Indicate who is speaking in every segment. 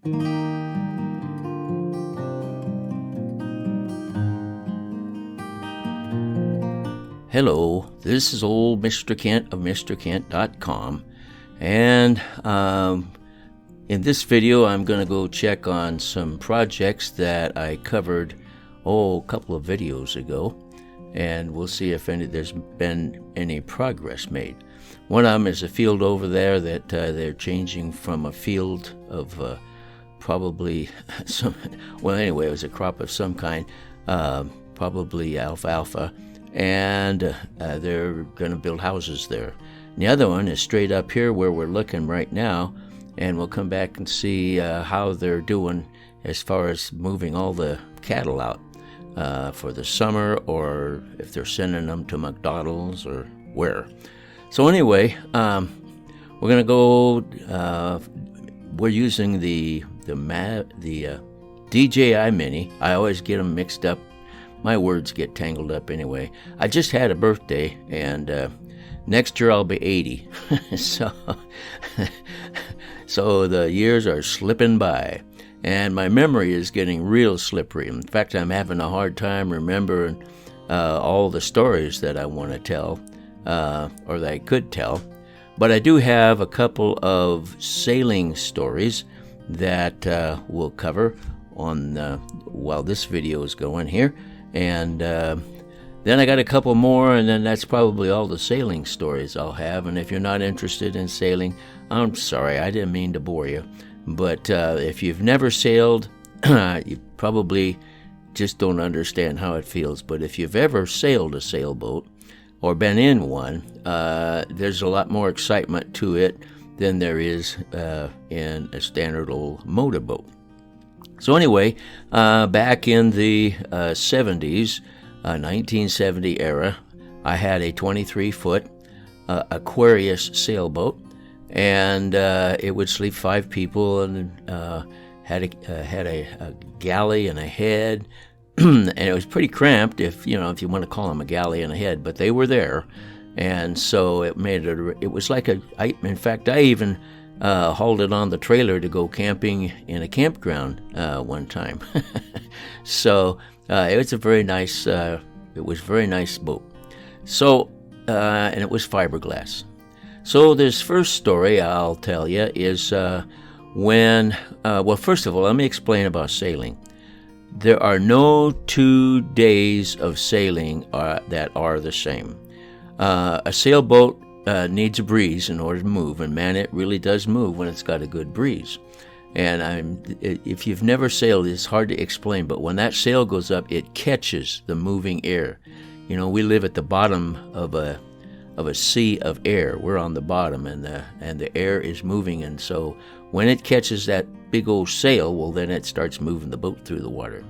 Speaker 1: Hello, this is old Mr. Kent of MrKent.com, and in this video I'm going to go check on some projects that I covered a couple of videos ago, and we'll see if there's been any progress made. One of them is a field over there that they're changing from a field of probably some, well anyway, it was a crop of some kind, probably alfalfa, and they're going to build houses there. And the other one is straight up here where we're looking right now, and we'll come back and see how they're doing as far as moving all the cattle out for the summer, or if they're sending them to McDonald's or where. So anyway, we're going to go, we're using the DJI Mini. I always get them mixed up. My words get tangled up anyway. I just had a birthday, and next year I'll be 80. So the years are slipping by, and my memory is getting real slippery. In fact, I'm having a hard time remembering all the stories that I want to tell, or that I could tell. But I do have a couple of sailing stories that we'll cover on while this video is going here. And then I got a couple more, and then that's probably all the sailing stories I'll have. And if you're not interested in sailing, I'm sorry, I didn't mean to bore you. But if you've never sailed, you probably just don't understand how it feels. But if you've ever sailed a sailboat or been in one, there's a lot more excitement to it than there is in a standard old motorboat. So anyway, back in the 70s, 1970 era, I had a 23-foot Aquarius sailboat, and it would sleep 5 people, and had a galley and a head, and it was pretty cramped, if you want to call them a galley and a head, but they were there, and so it made it was like in fact, I even hauled it on the trailer to go camping in a campground one time. So it was a very nice boat. So and it was fiberglass. So this first story I'll tell you is when well, first of all, let me explain about sailing. There are no 2 days of sailing that are the same. A sailboat needs a breeze in order to move, and man, it really does move when it's got a good breeze. And if you've never sailed, it's hard to explain, but when that sail goes up, it catches the moving air. We live at the bottom of a sea of air. We're on the bottom, and the air is moving, and so when it catches that big old sail, well, then it starts moving the boat through the water.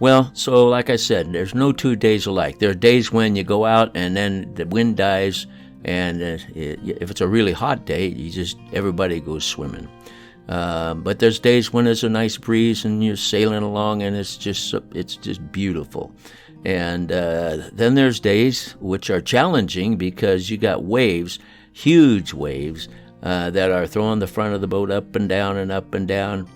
Speaker 1: Well, so like I said, there's no 2 days alike. There are days when you go out and then the wind dies, and if it's a really hot day, everybody goes swimming. But there's days when there's a nice breeze and you're sailing along, and it's just beautiful. And then there's days which are challenging because you got waves, huge waves, that are throwing the front of the boat up and down and up and down.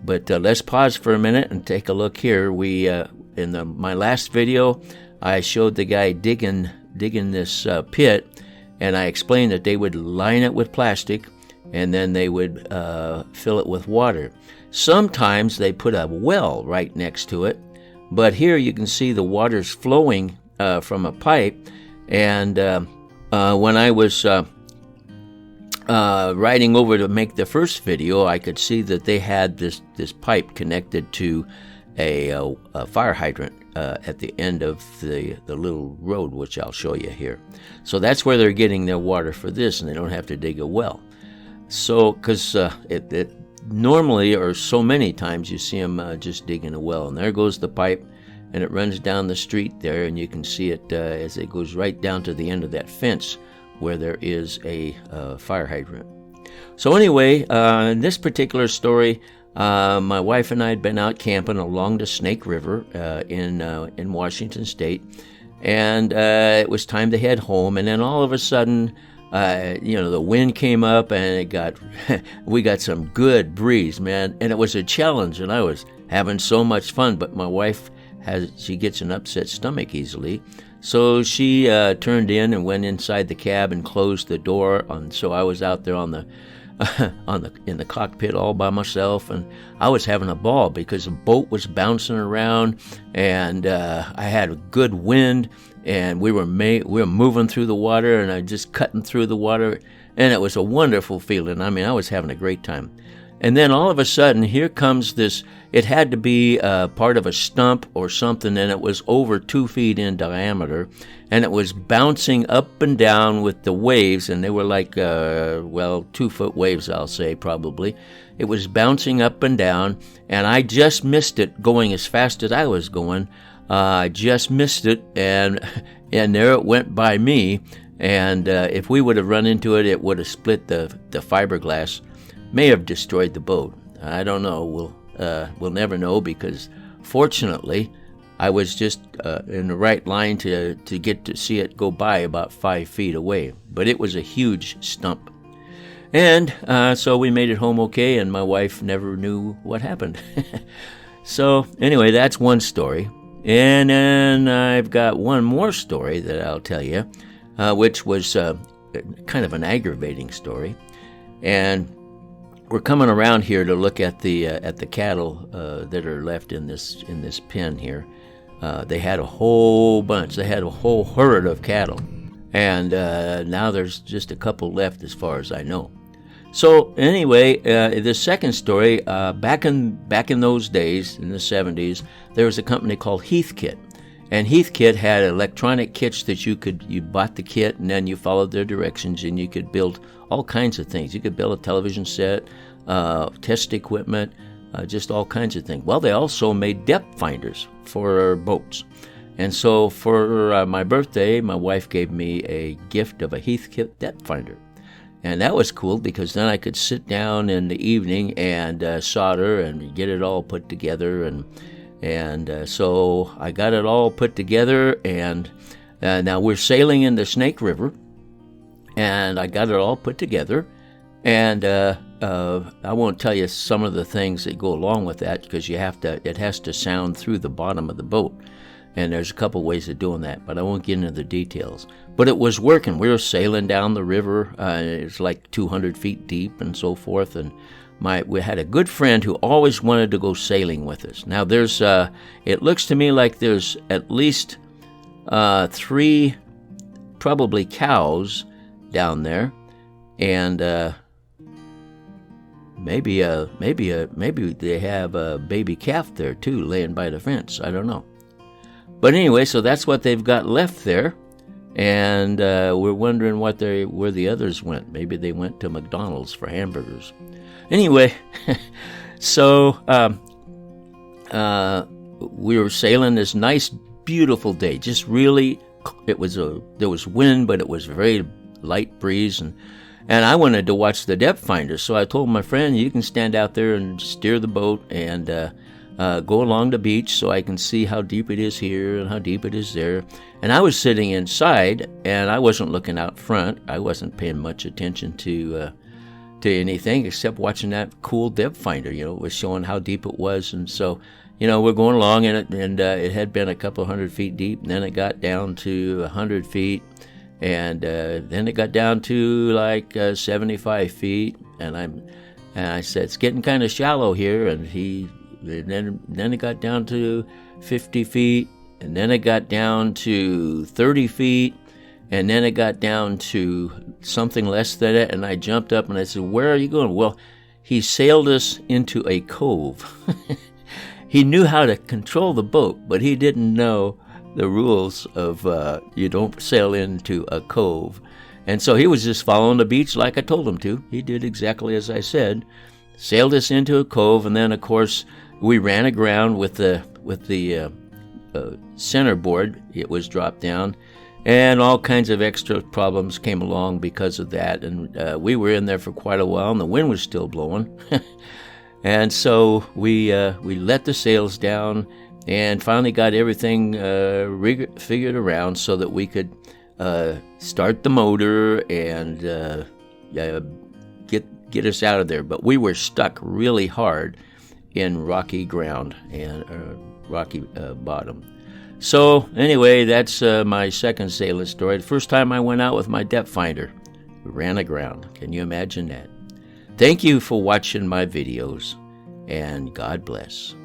Speaker 1: But let's pause for a minute and take a look here. In my last video, I showed the guy digging this pit, and I explained that they would line it with plastic, and then they would fill it with water. Sometimes they put a well right next to it, but here you can see the water's flowing from a pipe. And when I was riding over to make the first video, I could see that they had this pipe connected to a fire hydrant at the end of the little road, which I'll show you here. So that's where they're getting their water for this, and they don't have to dig a well. So, because it normally, or so many times, you see them just digging a well, and there goes the pipe, and it runs down the street there, and you can see it as it goes right down to the end of that fence where there is a fire hydrant. So anyway, in this particular story, my wife and I had been out camping along the Snake River in Washington State, and it was time to head home, and then all of a sudden The wind came up and we got some good breeze, man. And it was a challenge, and I was having so much fun. But my wife she gets an upset stomach easily, so she turned in and went inside the cab and closed the door. So I was out there in the cockpit all by myself, and I was having a ball because the boat was bouncing around, and I had a good wind, and we were moving through the water, and I just cutting through the water, and it was a wonderful feeling. I mean, I was having a great time. And then all of a sudden, here comes this. It had to be part of a stump or something, and it was over 2 feet in diameter, and it was bouncing up and down with the waves, and they were like, 2-foot waves, I'll say, probably. It was bouncing up and down, and I just missed it going as fast as I was going. I just missed it, and there it went by me, and if we would have run into it, it would have split the fiberglass. May have destroyed the boat. I don't know. We'll never know, because fortunately I was just in the right line to get to see it go by about 5 feet away. But it was a huge stump. And so we made it home okay, and my wife never knew what happened. So anyway, that's one story. And then I've got one more story that I'll tell you, which was kind of an aggravating story. And we're coming around here to look at the cattle that are left in this pen here. They had a whole bunch. They had a whole herd of cattle, and now there's just a couple left, as far as I know. So anyway, the second story, back in those days, in the 70s, there was a company called Heathkit. And Heathkit had electronic kits that you bought the kit, and then you followed their directions, and you could build all kinds of things. You could build a television set, test equipment, just all kinds of things. Well, they also made depth finders for boats. And so for my birthday, my wife gave me a gift of a Heathkit depth finder. And that was cool, because then I could sit down in the evening and solder and get it all put together. And so I got it all put together, and now we're sailing in the Snake River, and I got it all put together. And I won't tell you some of the things that go along with that, because it has to sound through the bottom of the boat. And there's a couple ways of doing that, but I won't get into the details. But it was working. We were sailing down the river. It's like 200 feet deep and so forth. And we had a good friend who always wanted to go sailing with us. Now it looks to me like there's at least 3 probably cows down there, and maybe they have a baby calf there too, laying by the fence. I don't know. But anyway, so that's what they've got left there, and we're wondering where the others went. Maybe they went to McDonald's for hamburgers. Anyway, so we were sailing this nice, beautiful day. Just really, there was wind, but it was a very light breeze, and I wanted to watch the depth finder. So I told my friend, you can stand out there and steer the boat and go along the beach so I can see how deep it is here and how deep it is there. And I was sitting inside, and I wasn't looking out front. I wasn't paying much attention to anything except watching that cool depth finder. It was showing how deep it was. And so, we're going along in it, and it had been a couple hundred feet deep, and then it got down to 100 feet, and then it got down to like 75 feet, and I said, it's getting kind of shallow here, and then it got down to 50 feet, and then it got down to 30 feet, and then it got down to something less than it, and I jumped up and I said, where are you going? Well, he sailed us into a cove. He knew how to control the boat, but he didn't know the rules of you don't sail into a cove. And so he was just following the beach like I told him to. He did exactly as I said, sailed us into a cove, and then, of course, we ran aground with the center board. It was dropped down, and all kinds of extra problems came along because of that. And we were in there for quite a while, and the wind was still blowing. And so we let the sails down and finally got everything figured around so that we could start the motor and get us out of there. But we were stuck really hard in rocky ground and rocky bottom. So anyway, that's my second sailor story. The first time I went out with my depth finder, we ran aground. Can you imagine that? Thank you for watching my videos, and God bless.